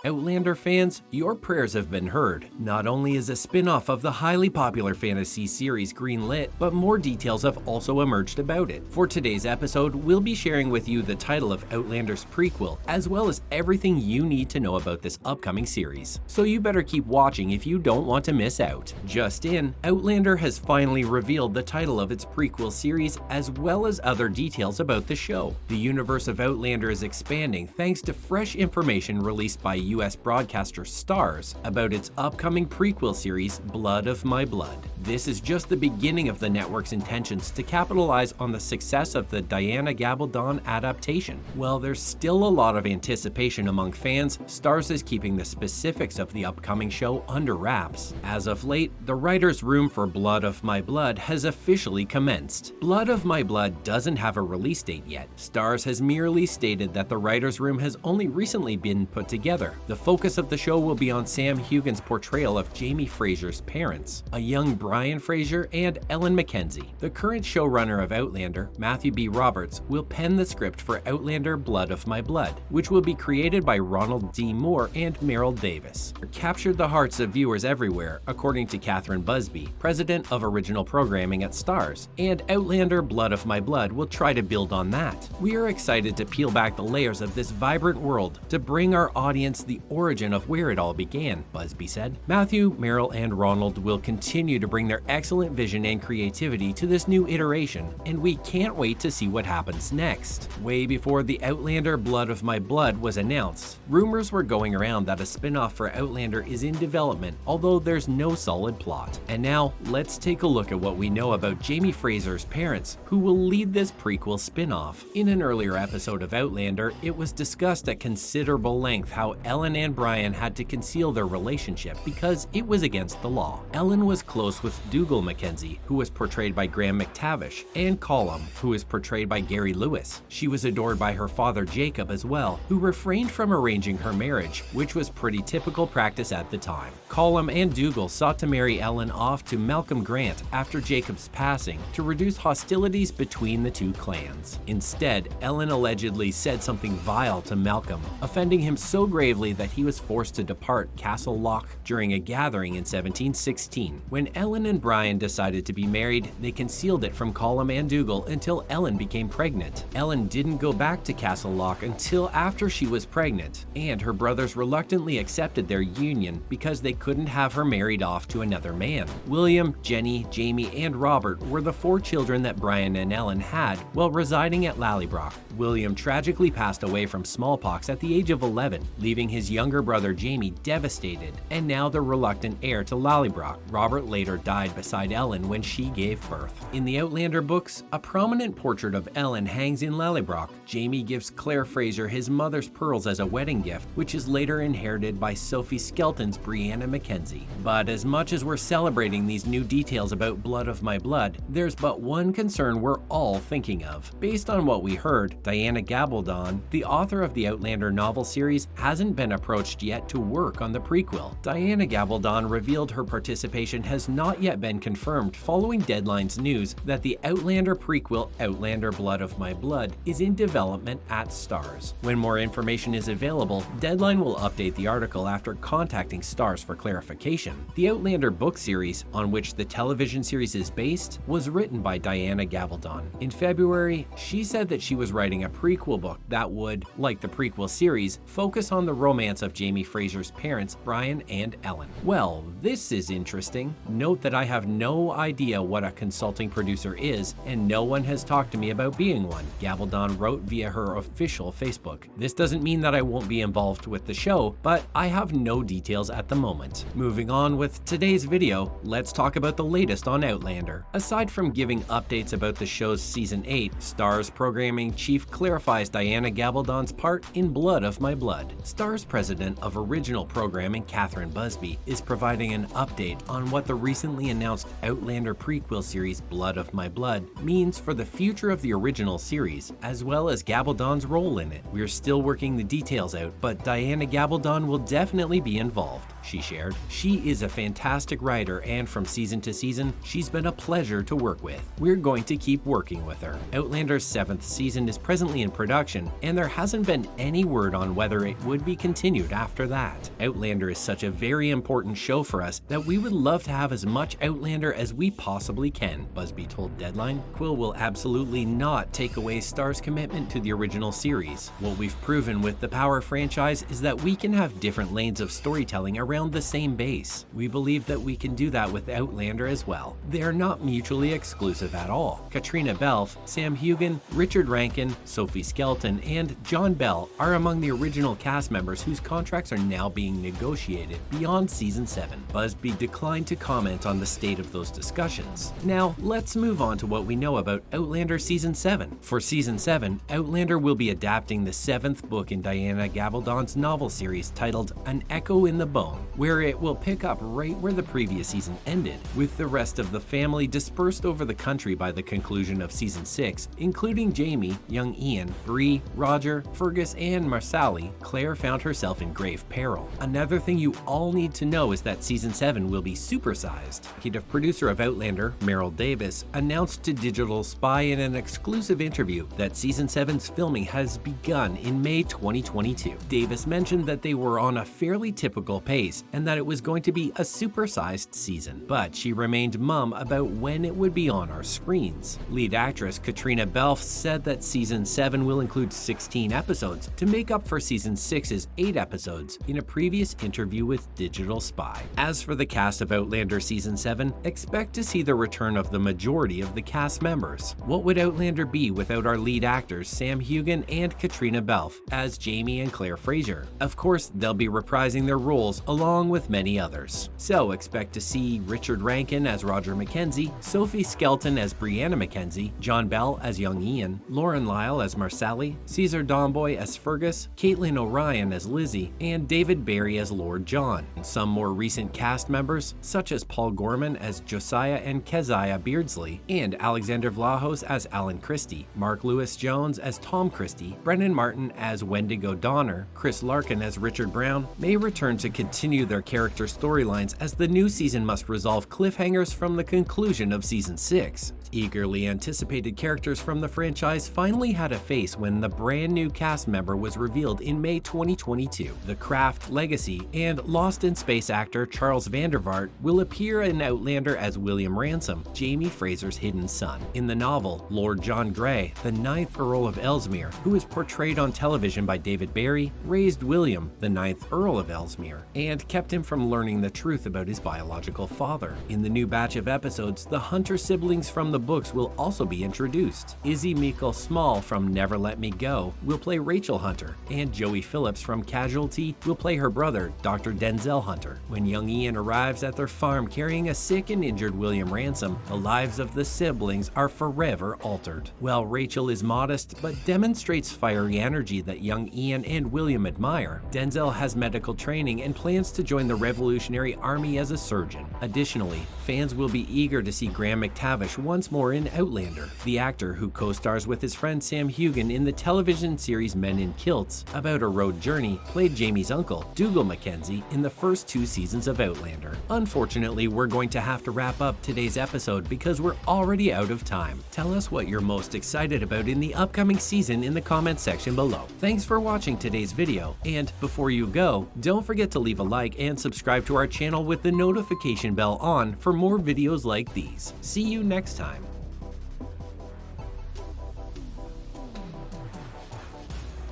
Outlander fans, your prayers have been heard. Not only is a spin-off of the highly popular fantasy series greenlit, but more details have also emerged about it. For today's episode, we'll be sharing with you the title of Outlander's prequel, as well as everything you need to know about this upcoming series. So you better keep watching if you don't want to miss out. Just in, Outlander has finally revealed the title of its prequel series, as well as other details about the show. The universe of Outlander is expanding thanks to fresh information released by US broadcaster Starz about its upcoming prequel series, Blood of My Blood. This is just the beginning of the network's intentions to capitalize on the success of the Diana Gabaldon adaptation. While there's still a lot of anticipation among fans, Starz is keeping the specifics of the upcoming show under wraps. As of late, the writer's room for Blood of My Blood has officially commenced. Blood of My Blood doesn't have a release date yet. Starz has merely stated that the writer's room has only recently been put together. The focus of the show will be on Sam Heughan's portrayal of Jamie Fraser's parents, a young Brian Fraser and Ellen MacKenzie. The current showrunner of Outlander, Matthew B. Roberts, will pen the script for Outlander Blood of My Blood, which will be created by Ronald D. Moore and Meryl Davis. It captured the hearts of viewers everywhere, according to Kathryn Busby, president of original programming at Starz, and Outlander Blood of My Blood will try to build on that. We are excited to peel back the layers of this vibrant world to bring our audience the origin of where it all began, Busby said. Matthew, Meryl, and Ronald will continue to bring their excellent vision and creativity to this new iteration, and we can't wait to see what happens next. Way before the Outlander Blood of My Blood was announced, rumors were going around that a spin-off for Outlander is in development, although there's no solid plot. And now, let's take a look at what we know about Jamie Fraser's parents, who will lead this prequel spin-off. In an earlier episode of Outlander, it was discussed at considerable length how Ellen and Brian had to conceal their relationship because it was against the law. Ellen was close with Dougal MacKenzie, who was portrayed by Graham McTavish, and Colum, who is portrayed by Gary Lewis. She was adored by her father Jacob as well, who refrained from arranging her marriage, which was pretty typical practice at the time. Colum and Dougal sought to marry Ellen off to Malcolm Grant after Jacob's passing to reduce hostilities between the two clans. Instead, Ellen allegedly said something vile to Malcolm, offending him so gravely that he was forced to depart Castle Loch during a gathering in 1716. When Ellen and Brian decided to be married, they concealed it from Colum and Dougal until Ellen became pregnant. Ellen didn't go back to Castle Loch until after she was pregnant, and her brothers reluctantly accepted their union because they couldn't have her married off to another man. William, Jenny, Jamie, and Robert were the 4 children that Brian and Ellen had while residing at Lallybroch. William tragically passed away from smallpox at the age of 11, leaving his younger brother Jamie devastated, and now the reluctant heir to Lallybroch. Robert later died beside Ellen when she gave birth. In the Outlander books, a prominent portrait of Ellen hangs in Lallybroch. Jamie gives Claire Fraser his mother's pearls as a wedding gift, which is later inherited by Sophie Skelton's Brianna MacKenzie. But as much as we're celebrating these new details about Blood of My Blood, there's but one concern we're all thinking of. Based on what we heard, Diana Gabaldon, the author of the Outlander novel series, hasn't been approached yet to work on the prequel. Diana Gabaldon revealed her participation has not yet been confirmed following Deadline's news that the Outlander prequel, Outlander Blood of My Blood, is in development at Starz. When more information is available, Deadline will update the article after contacting Starz for clarification. The Outlander book series, on which the television series is based, was written by Diana Gabaldon. In February, she said that she was writing a prequel book that would, like the prequel series, focus on the romance of Jamie Fraser's parents, Brian and Ellen. Well, this is interesting. Note that I have no idea what a consulting producer is, and no one has talked to me about being one, Gabaldon wrote via her official Facebook. This doesn't mean that I won't be involved with the show, but I have no details at the moment. Moving on with today's video, let's talk about the latest on Outlander. Aside from giving updates about the show's Season 8, Starz Programming Chief clarifies Diana Gabaldon's part in Blood of My Blood. Starz President of Original Programming Kathryn Busby is providing an update on what the recently announced Outlander prequel series Blood of My Blood means for the future of the original series, as well as Gabaldon's role in it. We're still working the details out, but Diana Gabaldon will definitely be involved. she shared. "She is a fantastic writer, and from season to season, she's been a pleasure to work with. We're going to keep working with her." Outlander's 7th season is presently in production, and there hasn't been any word on whether it would be continued after that. "Outlander is such a very important show for us that we would love to have as much Outlander as we possibly can," Busby told Deadline. "Quill will absolutely not take away Starz' commitment to the original series. What we've proven with the Power franchise is that we can have different lanes of storytelling around the same base. We believe that we can do that with Outlander as well. They are not mutually exclusive at all." Katrina Belf, Sam Heughan, Richard Rankin, Sophie Skelton, and John Bell are among the original cast members whose contracts are now being negotiated beyond season 7. Busby declined to comment on the state of those discussions. Now, let's move on to what we know about Outlander season 7. For season 7, Outlander will be adapting the 7th book in Diana Gabaldon's novel series titled An Echo in the Bone, where it will pick up right where the previous season ended, with the rest of the family dispersed over the country by the conclusion of season 6, including Jamie, young Ian, Bree, Roger, Fergus, and Marsali. Claire found herself in grave peril. Another thing you all need to know is that season 7 will be supersized. Executive producer of Outlander, Meryl Davis, announced to Digital Spy in an exclusive interview that season 7's filming has begun in May 2022. Davis mentioned that they were on a fairly typical pace and that it was going to be a supersized season, but she remained mum about when it would be on our screens. Lead actress Katrina Belf said that season 7 will include 16 episodes to make up for season 6's 8 episodes in a previous interview with Digital Spy. As for the cast of Outlander season 7, expect to see the return of the majority of the cast members. What would Outlander be without our lead actors Sam Heughan and Katrina Belf as Jamie and Claire Fraser? Of course, they'll be reprising their roles along with many others. So expect to see Richard Rankin as Roger MacKenzie, Sophie Skelton as Brianna MacKenzie, John Bell as young Ian, Lauren Lyle as Marsali, Caesar Domboy as Fergus, Caitlin O'Ryan as Lizzie, and David Barry as Lord John. Some more recent cast members, such as Paul Gorman as Josiah and Keziah Beardsley, and Alexander Vlahos as Alan Christie, Mark Lewis Jones as Tom Christie, Brennan Martin as Wendigo Donner, Chris Larkin as Richard Brown, may return to continue their character storylines as the new season must resolve cliffhangers from the conclusion of season 6. Eagerly anticipated characters from the franchise finally had a face when the brand new cast member was revealed in May 2022. The Craft legacy and Lost in Space actor Charles Vandervaart will appear in Outlander as William Ransom, Jamie Fraser's hidden son. In the novel, Lord John Grey, the 9th Earl of Ellesmere, who is portrayed on television by David Barry, raised William, the 9th Earl of Ellesmere, and kept him from learning the truth about his biological father. In the new batch of episodes, the Hunter siblings from the books will also be introduced. Izzy Meikle Small from Never Let Me Go will play Rachel Hunter, and Joey Phillips from Casualty will play her brother, Dr. Denzel Hunter. When young Ian arrives at their farm carrying a sick and injured William Ransom, the lives of the siblings are forever altered. While Rachel is modest but demonstrates fiery energy that young Ian and William admire, Denzel has medical training and plans to join the Revolutionary Army as a surgeon. Additionally, fans will be eager to see Graham McTavish once more in Outlander. The actor, who co-stars with his friend Sam Heughan in the television series Men in Kilts, about a road journey, played Jamie's uncle, Dougal MacKenzie, in the first 2 seasons of Outlander. Unfortunately, we're going to have to wrap up today's episode because we're already out of time. Tell us what you're most excited about in the upcoming season in the comments section below. Thanks for watching today's video, and before you go, don't forget to leave a like and subscribe to our channel with the notification bell on for more videos like these. See you next time.